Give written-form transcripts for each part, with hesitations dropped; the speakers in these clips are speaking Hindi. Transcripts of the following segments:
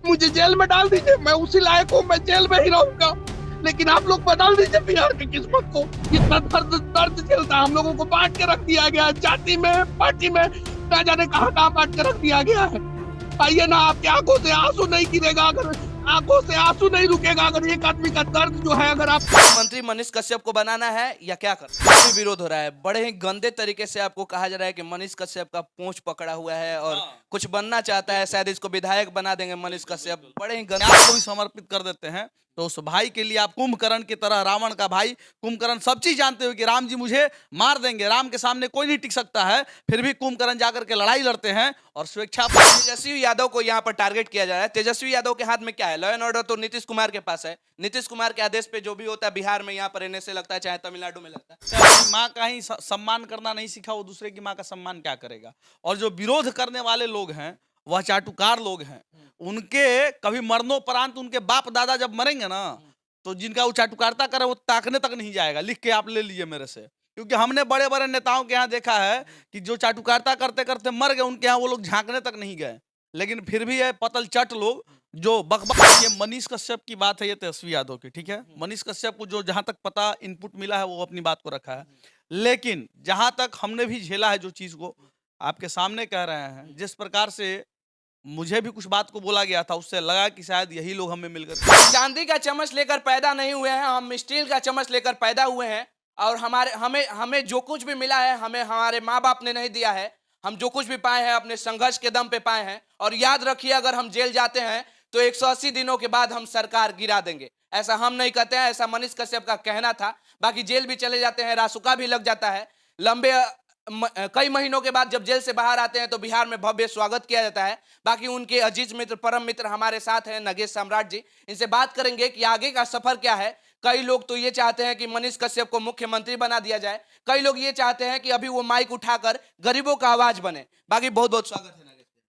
मुझे जेल में डाल दीजिए, मैं उसी लायक हूँ, मैं जेल में ही रहूंगा। लेकिन आप लोग बदल दीजिए बिहार की किस्मत को। इतना दर्द दर्द झेलता, हम लोगों को बांट के रख दिया गया है, जाति में, पार्टी में, ना जाने कहाँ कहाँ बांट के रख दिया गया है। आइए ना, आपकी आंखों से आंसू नहीं गिरेगा अगर, आंखों से आंसू नहीं रुकेगा अगर एक आदमी का दर्द जो है, अगर आप मंत्री मनीष कश्यप को बनाना है या क्या करना है? काफी विरोध हो रहा है, बड़े ही गंदे तरीके से आपको कहा जा रहा है कि मनीष कश्यप का पूंछ पकड़ा हुआ है और कुछ बनना चाहता है, शायद इसको विधायक बना देंगे मनीष कश्यप। बड़े ही गंदे आपको भी समर्पित कर देते हैं, तो उस भाई के लिए आप कुंभकर्ण की तरह, रावण का भाई कुंभकर्ण सब चीज जानते हुए कि राम जी मुझे मार देंगे, राम के सामने कोई नहीं टिक सकता है, फिर भी कुंभकर्ण जाकर के लड़ाई लड़ते हैं और स्वेच्छा। तेजस्वी यादव को यहाँ पर टारगेट किया जा रहा है। तेजस्वी यादव के हाथ में क्या है? लॉ एंड ऑर्डर तो नीतीश कुमार के पास है। नीतीश कुमार के आदेश पे जो भी होता है बिहार में, यहाँ पर एनएसए लगता है, चाहे तमिलनाडु में लगता है। अपनी माँ का ही सम्मान करना नहीं सीखा, वो दूसरे की माँ का सम्मान क्या करेगा? और जो विरोध करने वाले लोग हैं, वह चाटुकार लोग हैं, उनके कभी मरणोपरांत उनके बाप दादा जब मरेंगे ना, तो जिनका वो चाटुकारिता करे वो ताकने तक नहीं जाएगा। लिख के आप ले लीजिए मेरे से, क्योंकि हमने बड़े बड़े नेताओं के यहाँ देखा है कि जो चाटुकारिता करते करते मर गए, उनके यहाँ वो लोग झांकने तक नहीं गए, लेकिन फिर भी है पतल चट लोग जो बकबक। ये मनीष कश्यप की बात है, ये तेजस्वी यादव की, ठीक है। मनीष कश्यप को जो जहां तक पता इनपुट मिला है वो अपनी बात को रखा है, लेकिन जहां तक हमने भी झेला है जो चीज को आपके सामने कह रहे हैं, जिस प्रकार से मुझे भी कुछ बात को बोला गया था, उससे लगा कि शायद यही लोग हमें मिलकर। चांदी का चम्मच लेकर पैदा नहीं हुए हैं, हम स्टील का चम्मच लेकर पैदा हुए हैं। और हमारे हमें हमें जो कुछ भी मिला है, हमें हमारे माँ बाप ने नहीं दिया है। हम जो कुछ भी पाए हैं अपने संघर्ष के दम पे पाए हैं। और याद रखिए, अगर हम जेल जाते हैं तो 180 दिनों के बाद हम सरकार गिरा देंगे। ऐसा हम नहीं कहते हैं, ऐसा मनीष कश्यप का कहना था। बाकी जेल भी चले जाते हैं, रासुका भी लग जाता है। लंबे कई महीनों के बाद जब जेल से बाहर आते हैं तो बिहार में भव्य स्वागत किया जाता है। बाकी उनके अजीज मित्र, परम मित्र हमारे साथ हैं, नगेश सम्राट जी। इनसे बात करेंगे कि आगे का सफर क्या है। कई लोग तो ये चाहते हैं कि मनीष कश्यप को मुख्यमंत्री बना दिया जाए, कई लोग ये चाहते हैं कि अभी वो माइक उठाकर गरीबों का आवाज बने। बाकी बहुत बहुत स्वागत है।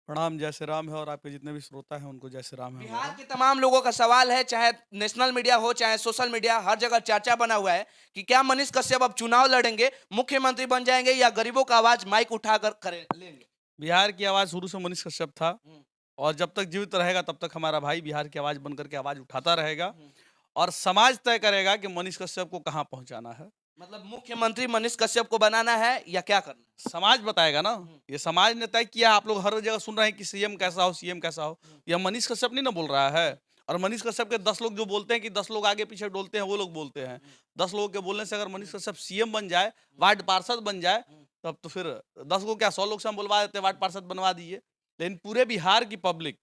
प्रणाम, जय श्री राम है, और आपके जितने भी श्रोता हैं उनको जय श्री राम है। बिहार के तमाम लोगों का सवाल है, चाहे नेशनल मीडिया हो चाहे सोशल मीडिया, हर जगह चर्चा बना हुआ है कि क्या मनीष कश्यप अब चुनाव लड़ेंगे, मुख्यमंत्री बन जाएंगे, या गरीबों का आवाज माइक उठाकर लेंगे। बिहार की आवाज शुरू से मनीष कश्यप था, और जब तक जीवित रहेगा तब तक हमारा भाई बिहार की आवाज बनकर के आवाज उठाता रहेगा, और समाज तय करेगा कि मनीष कश्यप को कहाँ पहुंचाना है। मतलब मुख्यमंत्री मनीष कश्यप को बनाना है या क्या करना है? समाज बताएगा ना, ये समाज ने तय किया। आप लोग हर जगह सुन रहे हैं कि सीएम कैसा हो, सीएम कैसा हो। यह मनीष कश्यप नहीं ना बोल रहा है, और मनीष कश्यप के 10 लोग जो बोलते हैं कि 10 लोग आगे पीछे डोलते हैं, वो लोग बोलते हैं। 10 लोगों के बोलने से अगर मनीष कश्यप सीएम बन जाए, वार्ड पार्षद बन जाए, तब तो फिर 10 को क्या 100 लोग से हम बुलवा देते, वार्ड पार्षद बनवा दीजिए। लेकिन पूरे बिहार की पब्लिक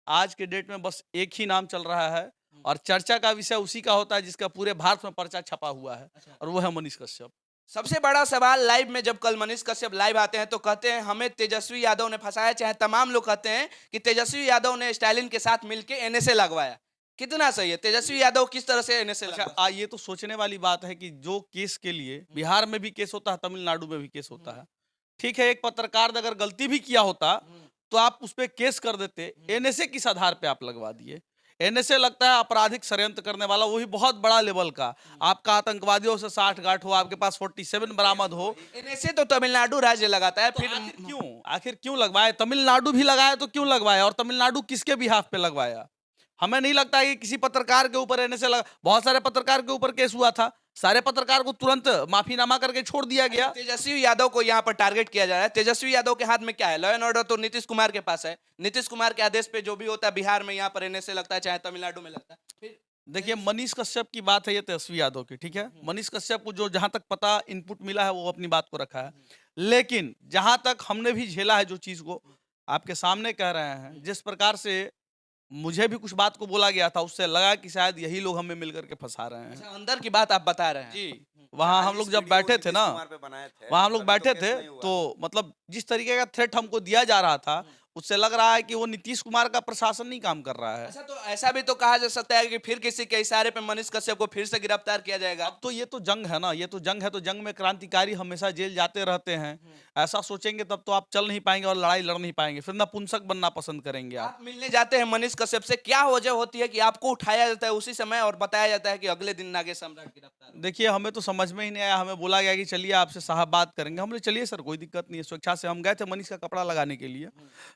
आज के डेट में बस एक ही नाम चल रहा है, और चर्चा का विषय उसी का होता है जिसका पूरे भारत में पर्चा छपा हुआ है, और वो है मनीष कश्यप। सबसे बड़ा सवाल लाइव में, जब कल मनीष कश्यप लाइव आते हैं तो कहते हैं हमें तेजस्वी यादव ने फंसाया, चाहे तमाम लोग कहते हैं कि तेजस्वी यादव ने स्टालिन के साथ मिलकर एनएसए लगवाया। कितना सही है? तेजस्वी यादव किस तरह से एनएसए अच्छा, ये तो सोचने वाली बात है कि जो केस के लिए बिहार में भी केस होता है, तमिलनाडु में भी केस होता है। ठीक है, एक पत्रकार ने अगर गलती भी किया होता तो आप उस पर केस कर देते, एनएसए किस आधार पे आप लगवा दिए? एनएसए लगता है आपराधिक षड्यंत्र करने वाला, वो भी बहुत बड़ा लेवल का। आपका आतंकवादियों से 60 गांठ हो, आपके पास 47 बरामद हो। एनएसए तो तमिलनाडु राज्य लगाता है, तो फिर आखिर क्यों लगवाए? तमिलनाडु भी लगाया तो क्यों लगवाया, और तमिलनाडु किसके बिहाफ पे लगवाया? हमें नहीं लगता है कि किसी पत्रकार के ऊपर एनएसए लगा। बहुत सारे पत्रकार के ऊपर केस हुआ था, सारे पत्रकार को तुरंत माफीनामा करके छोड़ दिया गया। तेजस्वी यादव को यहाँ पर टारगेट किया जा रहा है। तेजस्वी यादव के हाथ में क्या है? लॉ एंड ऑर्डर तो नीतीश कुमार के पास है। नीतीश कुमार के आदेश पे जो भी होता है बिहार में, यहाँ पर एनएसए लगता है, चाहे तमिलनाडु में लगता है। फिर देखिए, मनीष कश्यप की बात है, ये तेजस्वी यादव की, ठीक है। मनीष कश्यप को जो जहां तक पता इनपुट मिला है वो अपनी बात को रखा है, लेकिन जहां तक हमने भी झेला है जो चीज को आपके सामने कह रहे हैं, जिस प्रकार से मुझे भी कुछ बात को बोला गया था, उससे लगा कि शायद यही लोग हमें मिलकर के फंसा रहे हैं। अच्छा, अंदर की बात आप बता रहे हैं जी, वहाँ हम लोग जब बैठे थे ना, वहाँ हम लोग बैठे थे, तो मतलब जिस तरीके का थ्रेट हमको दिया जा रहा था, उससे लग रहा है कि वो नीतीश कुमार का प्रशासन नहीं काम कर रहा है। अच्छा, तो ऐसा भी तो कहा जा सकता है कि फिर किसी के इशारे पे मनीष कश्यप को फिर से गिरफ्तार किया जाएगा। अब तो ये तो जंग है ना, ये तो जंग है, तो जंग में क्रांतिकारी हमेशा जेल जाते रहते हैं। ऐसा सोचेंगे तब तो आप चल नहीं पाएंगे और लड़ाई लड़ नहीं पाएंगे, फिर नपुंसक बनना पसंद करेंगे आप। मिलने जाते हैं मनीष कश्यप से, क्या वजह होती है कि आपको उठाया जाता है उसी समय और बताया जाता है कि अगले दिन नागेश सम्राट गिरफ्तार? देखिए हमें तो समझ में ही नहीं आया, हमें बोला गया कि चलिए आपसे साहब बात करेंगे। हम बोले चलिए सर कोई दिक्कत नहीं है। स्वेच्छा से हम गए थे मनीष का कपड़ा लगाने के लिए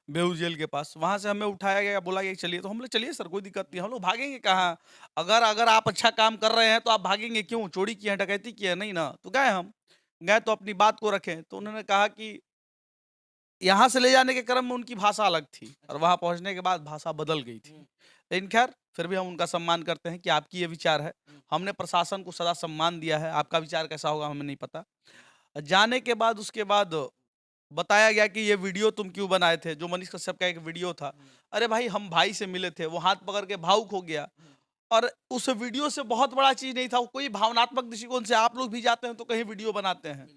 बेऊर जेल के पास, वहां से हमें उठाया गया, बोला गया कि चलिए, तो हम बोले चलिए सर कोई दिक्कत नहीं है। हम लोग भागेंगे कहाँ? अगर अगर आप अच्छा काम कर रहे हैं तो आप भागेंगे क्यों? चोरी की है, डकैती की है? नहीं ना। तो गए, हम गए तो अपनी बात को रखें, तो उन्होंने कहा कि यहाँ से ले जाने के क्रम में उनकी भाषा अलग थी और वहां पहुंचने के बाद भाषा बदल गई थी। लेकिन खैर फिर भी हम उनका सम्मान करते हैं कि आपकी ये विचार है। हमने प्रशासन को सदा सम्मान दिया है, आपका विचार कैसा होगा हमें नहीं पता। जाने के बाद उसके बाद बताया गया कि ये वीडियो तुम क्यों बनाए थे, जो मनीष कश्यप का एक वीडियो था। अरे भाई हम भाई से मिले थे, वो हाथ पकड़ के भावुक हो गया। और उस वीडियो से बहुत बड़ा चीज नहीं था, वो कोई भावनात्मक दृष्टिकोण से आप लोग भी जाते हैं तो कहीं वीडियो बनाते हैं।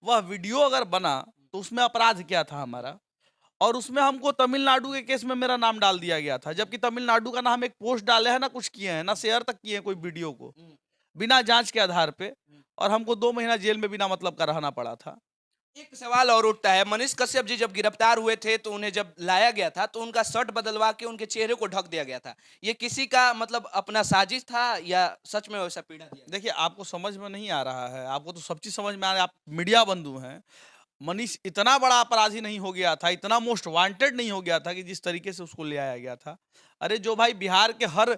वह वीडियो अगर बना तो उसमें अपराध क्या था हमारा? और उसमें हमको तमिलनाडु के केस में मेरा नाम डाल दिया गया था, जबकि तमिलनाडु का ना हम एक पोस्ट डाले हैं ना कुछ किए हैं, ना शेयर तक किए हैं कोई वीडियो को, बिना जांच के आधार पे। और हमको 2 महीना जेल में बिना मतलब का रहना पड़ा था। एक सवाल और उठता है, मनीष कश्यप जी जब गिरफ्तार हुए थे तो उन्हें जब लाया गया था तो उनका शर्ट बदलवा के उनके चेहरे को ढक दिया गया था। ये किसी का मतलब अपना साजिश था या सच में वैसा पीड़ा दिया गया? देखिए आपको समझ में नहीं आ रहा है, आपको तो सब चीज समझ में आ रहा है, आप मीडिया बंधु हैं। मनीष इतना बड़ा अपराधी नहीं हो गया था, इतना मोस्ट वांटेड नहीं हो गया था कि जिस तरीके से उसको ले आया गया था। अरे जो भाई बिहार के हर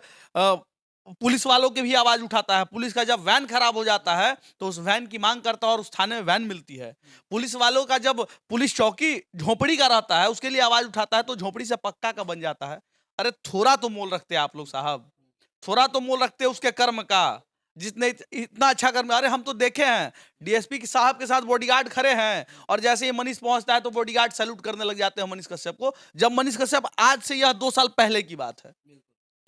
पुलिस वालों की भी आवाज उठाता है, पुलिस का जब वैन खराब हो जाता है तो उस वैन की मांग करता है और उस थाने में वैन मिलती है। पुलिस वालों का जब पुलिस चौकी झोपड़ी का रहता है उसके लिए आवाज उठाता है तो झोपड़ी से पक्का का बन जाता है। अरे थोड़ा तो मोल रखते आप लोग साहब, थोड़ा तो मोल रखते उसके कर्म का। जितने इतना अच्छा कर्म, अरे हम तो देखे हैं डीएसपी के साहब के साथ बॉडीगार्ड खड़े हैं और जैसे ही मनीष पहुंचता है तो बॉडीगार्ड सैल्यूट करने लग जाते हैं मनीष कश्यप को। जब मनीष कश्यप, आज से यह 2 साल पहले की बात है,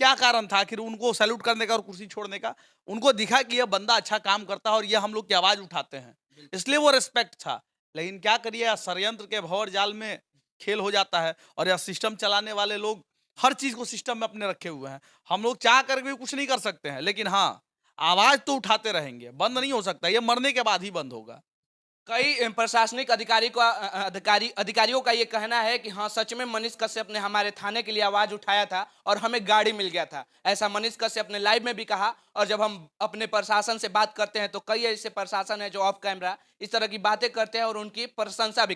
क्या कारण था आखिर उनको सैल्यूट करने का और कुर्सी छोड़ने का? उनको दिखा कि यह बंदा अच्छा काम करता है और यह हम लोग की आवाज उठाते हैं, इसलिए वो रिस्पेक्ट था। लेकिन क्या करिए, षड्यंत्र के भंवर जाल में खेल हो जाता है और यह सिस्टम चलाने वाले लोग हर चीज को सिस्टम में अपने रखे हुए हैं। हम लोग चाह कर भी कुछ नहीं कर सकते हैं, लेकिन हाँ आवाज तो उठाते रहेंगे, बंद नहीं हो सकता, ये मरने के बाद ही बंद होगा। कई प्रशासनिक अधिकारियों का ये कहना है कि हाँ सच में मनीष कश्यप ने हमारे थाने के लिए आवाज उठाया था और हमें गाड़ी मिल गया था। ऐसा मनीष कश्यप ने लाइव में भी कहा। और जब हम अपने प्रशासन से बात करते हैं तो कई ऐसे प्रशासन है जो ऑफ कैमरा इस तरह की बातें करते हैं और उनकी प्रशंसा भी